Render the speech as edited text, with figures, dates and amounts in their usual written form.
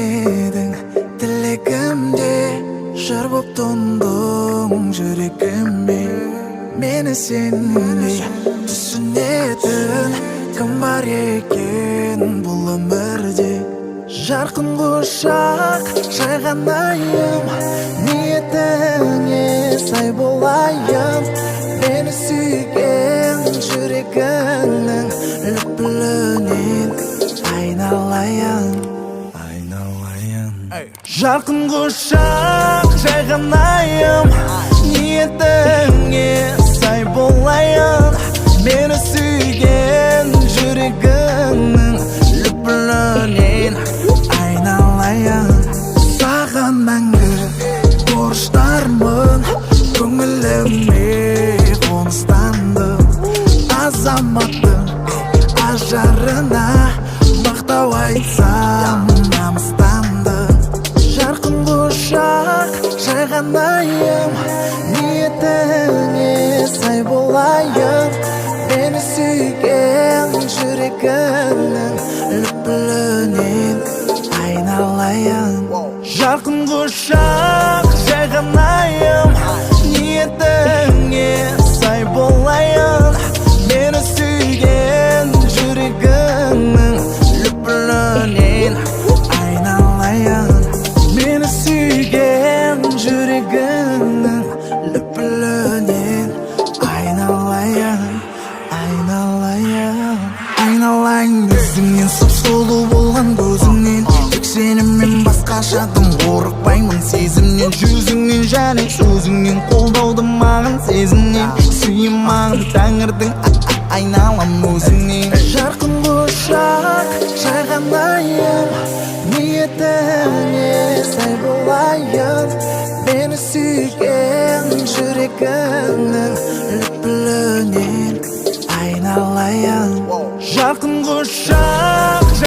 eдің тілегімде жыр боп тұндың жүрегіме мені сенбей түсінетін кім бар екен бұл өмірде жарқын құшақ жайғанайым ниетіңе сай болайын мені сүйген жүрегіңнің лүпілінен айналайын жарқын құшақ жайғанайым ниетіңе сай болайын мені сүйген жүрегіңнің лүпілінен айналайын саған мәңгі борыштармын көңіліме қоныстандым азаматтың ажарына мақтау айтсам намыстандым жарқын құшақ жайғанайым ниетіңе сай болайын мені сүйген жүрегіңнің лүпілінен айналайын жарқын құшақ жайғанайым ниетіңе сай болайын мені сүйген жүрегіңнің лүпілінен айналайын мені сүйген жүрегіңнің лүпілінен айналайын айналайын өзіңнен сұп-сұлу болған көзіңнен тек сенімен басқашадым қорықпаймын сезімнен жүзіңнен және сөзіңнен қолдауды маған сезімнен сүйем маған тәңірдің айналам өзіңнен жарқын құшақ жайғанайым ниетіңе сай болайын мені сүйген жүрегіңнің